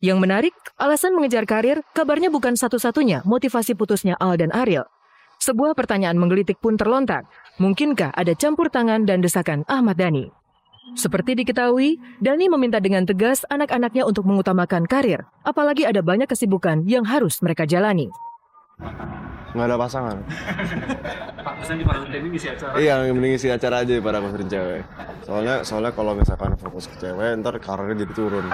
Yang menarik, alasan mengejar karir kabarnya bukan satu-satunya motivasi putusnya Al dan Ariel. Sebuah pertanyaan menggelitik pun terlontar. Mungkinkah ada campur tangan dan desakan Ahmad Dhani? Seperti diketahui, Dhani meminta dengan tegas anak-anaknya untuk mengutamakan karir, apalagi ada banyak kesibukan yang harus mereka jalani. Nggak ada pasangan. Pasangan di Paragon TV ngisi acara. Iya, mending ngisi acara aja para ngusirin cewek. Soalnya kalau misalkan fokus ke cewek, ntar karirnya jadi turun.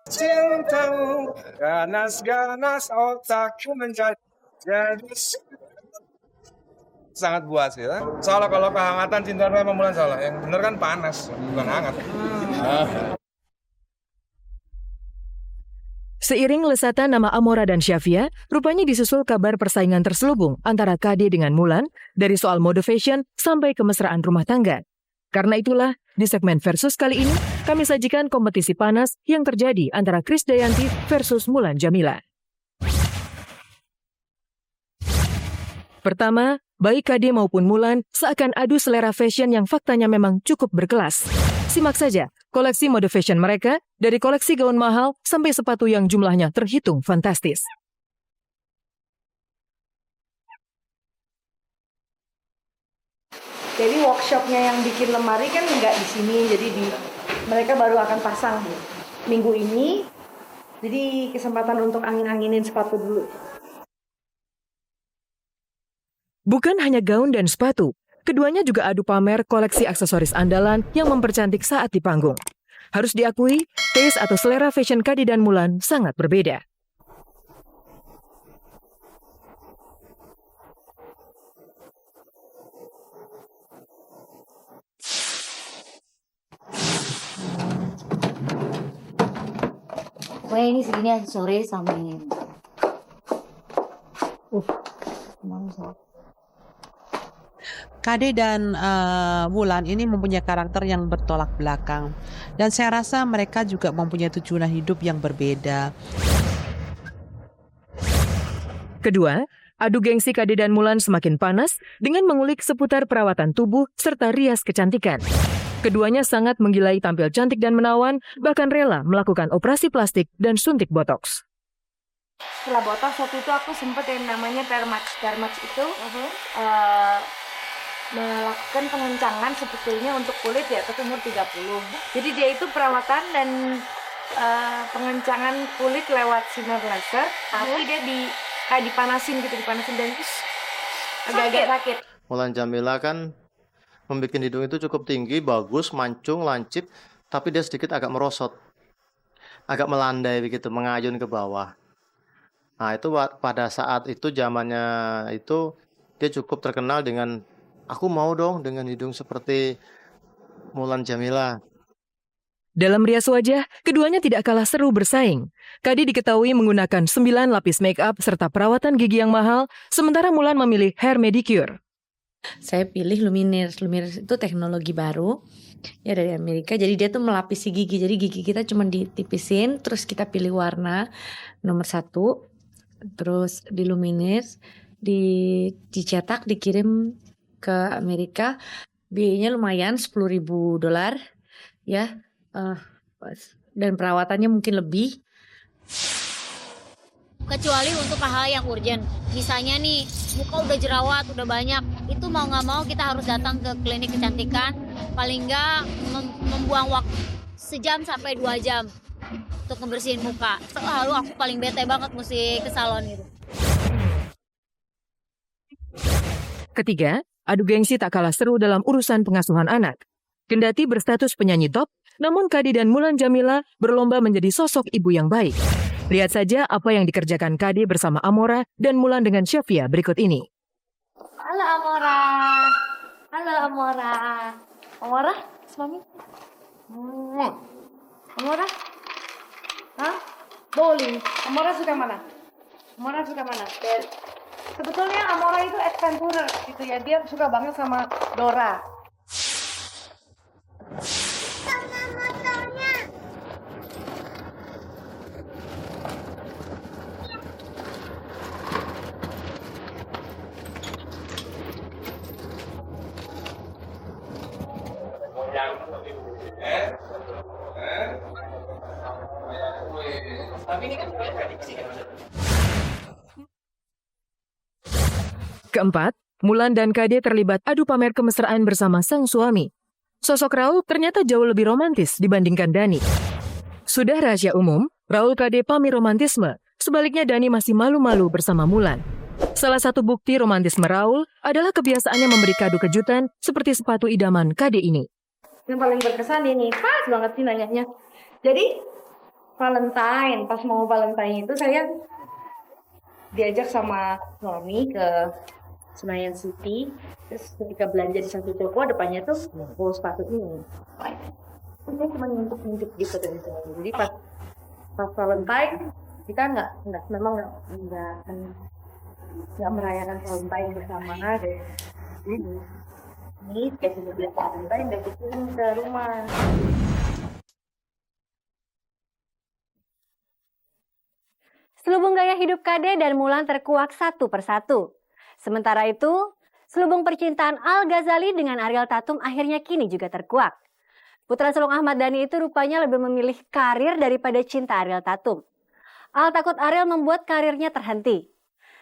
Cintamu ganas-ganas otakku menjadi sangat buas ya. Salah kalau kehangatan cinta sama Mulan salah. Yang bener kan panas, bukan hangat. Seiring lesatan nama Amora dan Syafia, rupanya disusul kabar persaingan terselubung antara KD dengan Mulan dari soal mode fashion sampai kemesraan rumah tangga. Karena itulah, di segmen Versus kali ini, kami sajikan kompetisi panas yang terjadi antara Krisdayanti versus Mulan Jameela. Pertama, baik KD maupun Mulan seakan adu selera fashion yang faktanya memang cukup berkelas. Simak saja koleksi mode fashion mereka, dari koleksi gaun mahal sampai sepatu yang jumlahnya terhitung fantastis. Jadi workshopnya yang bikin lemari kan nggak di sini, jadi mereka baru akan pasang minggu ini. Jadi kesempatan untuk angin-anginin sepatu dulu. Bukan hanya gaun dan sepatu, keduanya juga adu pamer koleksi aksesoris andalan yang mempercantik saat di panggung. Harus diakui, taste atau selera fashion KD dan Mulan sangat berbeda. Wah, ini segini aksesoris sama ini. KD dan Mulan ini mempunyai karakter yang bertolak belakang. Dan saya rasa mereka juga mempunyai tujuan hidup yang berbeda. Kedua, adu gengsi KD dan Mulan semakin panas dengan mengulik seputar perawatan tubuh serta rias kecantikan. Keduanya sangat menggilai tampil cantik dan menawan, bahkan rela melakukan operasi plastik dan suntik botox. Setelah botox waktu itu aku sempat yang namanya Permax itu melakukan pengencangan sebetulnya untuk kulit di atas umur 30. Jadi dia itu perawatan dan pengencangan kulit lewat sinar laser, tapi dia kayak dipanasin dan terus agak-agak sakit. Mulan Jameela kan membuat hidung itu cukup tinggi, bagus, mancung, lancip, tapi dia sedikit agak merosot, agak melandai begitu, mengayun ke bawah. Nah itu pada saat itu zamannya itu dia cukup terkenal dengan aku mau dong dengan hidung seperti Mulan Jameela. Dalam rias wajah, keduanya tidak kalah seru bersaing. KD diketahui menggunakan 9 lapis make up serta perawatan gigi yang mahal, sementara Mulan memilih hair manicure. Saya pilih Lumineers. Lumineers itu teknologi baru ya dari Amerika. Jadi dia tuh melapisi gigi. Jadi gigi kita cuma ditipisin, terus kita pilih warna nomor 1, terus di Lumineers, dicetak, dikirim ke Amerika. Biayanya lumayan $10.000 ya, dan perawatannya mungkin lebih. Kecuali untuk hal-hal yang urgent. Misalnya nih, muka udah jerawat, udah banyak. Itu mau nggak mau kita harus datang ke klinik kecantikan. Paling nggak membuang waktu 1 sampai 2 jam untuk ngebersihin muka. Lalu aku paling bete banget mesti ke salon gitu. Ketiga, adu gengsi tak kalah seru dalam urusan pengasuhan anak. Kendati berstatus penyanyi top, namun KD dan Mulan Jameela berlomba menjadi sosok ibu yang baik. Lihat saja apa yang dikerjakan KD bersama Amora dan Mulan dengan Syafia berikut ini. Halo Amora. Halo Amora. Amora, Mami. Amora. Hah? Bowling. Amora suka mana? Sebetulnya Amora itu adventurer gitu ya. Dia suka banget sama Dora. Keempat, Mulan dan KD terlibat adu pamer kemesraan bersama sang suami. Sosok Raul ternyata jauh lebih romantis dibandingkan Dani. Sudah rahasia umum, Raul KD pamer romantisme, sebaliknya Dani masih malu-malu bersama Mulan. Salah satu bukti romantisme Raul adalah kebiasaannya memberi kado kejutan seperti sepatu idaman KD ini. Yang paling berkesan ini, pas banget sih nanyanya. Jadi, Valentine, pas mau Valentine itu saya diajak sama suami ke Senayan City. Terus ketika belanja di satu toko, depannya tuh sepatu ini. Saya cuma nunjuk-nunjuk gitu dari situ. Jadi pas Valentine, kita memang nggak merayakan Valentine bersama deh. Ini kayak juga Valentine udah bikin ke rumah. Selubung gaya hidup KD dan Mulan terkuak satu persatu. Sementara itu, selubung percintaan Al-Ghazali dengan Ariel Tatum akhirnya kini juga terkuak. Putra sulung Ahmad Dhani itu rupanya lebih memilih karir daripada cinta Ariel Tatum. Al takut Ariel membuat karirnya terhenti.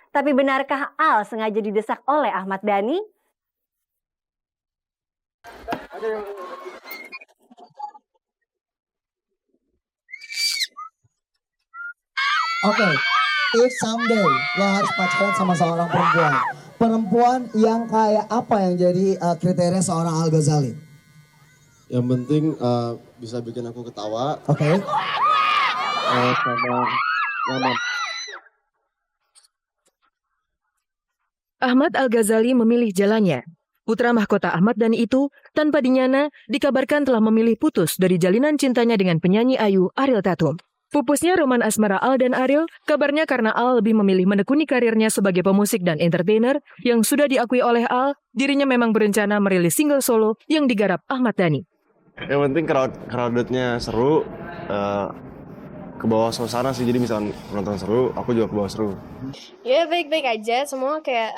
Tapi benarkah Al sengaja didesak oleh Ahmad Dhani? Oke, if someday lo harus pacaran sama seorang perempuan yang kayak apa yang jadi kriteria seorang Al-Ghazali? Yang penting bisa bikin aku ketawa. Oke. Sama nyaman. Ahmad Al-Ghazali memilih jalannya. Putra mahkota Ahmad Dhani itu, tanpa dinyana, dikabarkan telah memilih putus dari jalinan cintanya dengan penyanyi Ayu Ariel Tatum. Pupusnya roman asmara Al dan Ariel, kabarnya karena Al lebih memilih menekuni karirnya sebagai pemusik dan entertainer yang sudah diakui oleh Al, dirinya memang berencana merilis single solo yang digarap Ahmad Dhani. Yang penting crowdednya seru, ke bawah suasana sih, jadi misalnya penonton seru, aku juga ke bawah seru. Ya baik-baik aja, semua kayak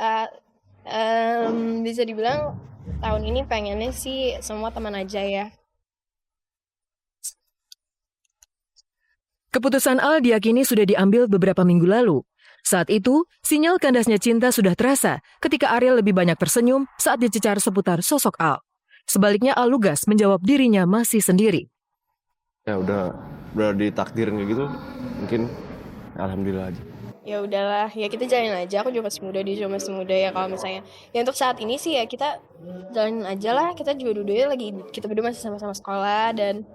bisa dibilang tahun ini pengennya sih semua teman aja ya. Keputusan Al diyakini sudah diambil beberapa minggu lalu. Saat itu, sinyal kandasnya cinta sudah terasa ketika Ariel lebih banyak tersenyum saat dicecar seputar sosok Al. Sebaliknya Al lugas menjawab dirinya masih sendiri. Ya udah ditakdirin kayak gitu, mungkin alhamdulillah aja. Ya udahlah, ya kita jalanin aja. Aku juga masih muda, dia juga masih muda ya. Kalau misalnya, ya untuk saat ini sih ya kita jalanin aja lah. Kita juga dua-duanya lagi, kita berdua masih sama-sama sekolah dan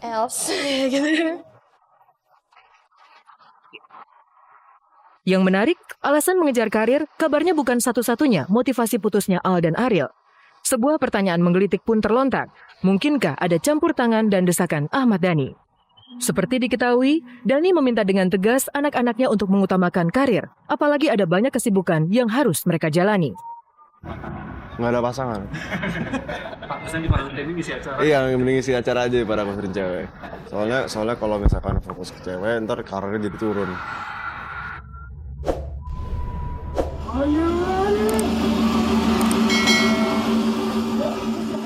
else gitu. Yang menarik, alasan mengejar karir kabarnya bukan satu-satunya motivasi putusnya Al dan Ariel. Sebuah pertanyaan menggelitik pun terlontar. Mungkinkah ada campur tangan dan desakan Ahmad Dhani? Seperti diketahui, Dhani meminta dengan tegas anak-anaknya untuk mengutamakan karir, apalagi ada banyak kesibukan yang harus mereka jalani. Nggak ada pasangan. Pantesan di Valentine ini ngisi acara. Iya, yang mending isi acara aja para kuserin cewek. Soalnya kalau misalkan fokus ke cewek, ntar karirnya jadi turun.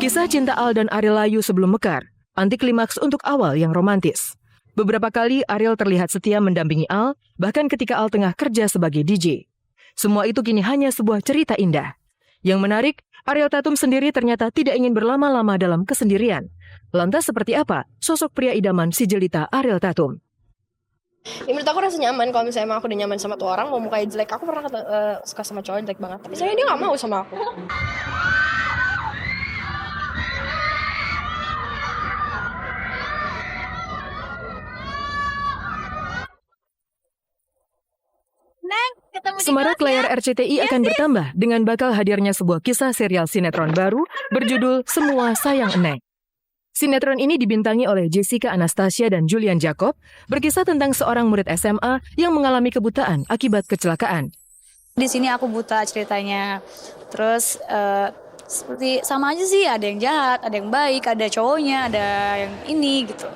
Kisah cinta Al dan Ariel layu sebelum mekar, anti klimaks untuk awal yang romantis. Beberapa kali Ariel terlihat setia mendampingi Al, bahkan ketika Al tengah kerja sebagai DJ. Semua itu kini hanya sebuah cerita indah. Yang menarik, Ariel Tatum sendiri ternyata tidak ingin berlama-lama dalam kesendirian. Lantas seperti apa sosok pria idaman si jelita Ariel Tatum? Ya menurut aku rasa nyaman kalau misalnya emang aku udah nyaman sama tuh orang, mau mukanya jelek. Aku pernah suka sama cowok jelek banget, tapi saya dia gak mau sama aku. Semarak layar RCTI akan bertambah dengan bakal hadirnya sebuah kisah serial sinetron baru berjudul Semua Sayang Eneng. Sinetron ini dibintangi oleh Jessica Anastasia dan Julian Jacob, berkisah tentang seorang murid SMA yang mengalami kebutaan akibat kecelakaan. Di sini aku buta ceritanya. Terus seperti sama aja sih, ada yang jahat, ada yang baik, ada cowoknya, ada yang ini gitu.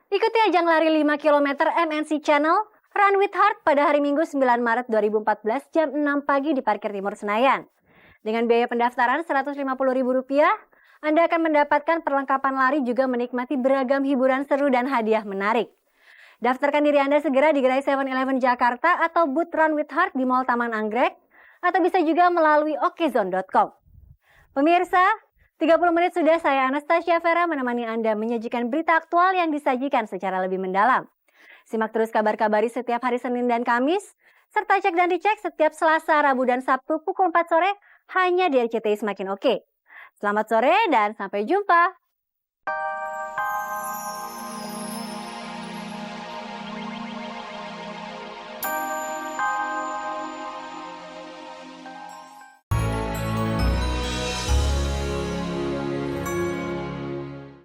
Ikuti ajang lari 5 km MNC Channel Run with Heart pada hari Minggu 9 Maret 2014 jam 6 pagi di Parkir Timur Senayan. Dengan biaya pendaftaran Rp150.000, Anda akan mendapatkan perlengkapan lari juga menikmati beragam hiburan seru dan hadiah menarik. Daftarkan diri Anda segera di gerai 7-Eleven Jakarta atau booth Run with Heart di Mall Taman Anggrek, atau bisa juga melalui okezone.com. Pemirsa, 30 menit sudah saya Anastasia Vera menemani Anda menyajikan berita aktual yang disajikan secara lebih mendalam. Simak terus kabar-kabari setiap hari Senin dan Kamis, serta cek dan dicek setiap Selasa, Rabu, dan Sabtu pukul 4 sore hanya di RCTI Semakin Oke. Selamat sore dan sampai jumpa.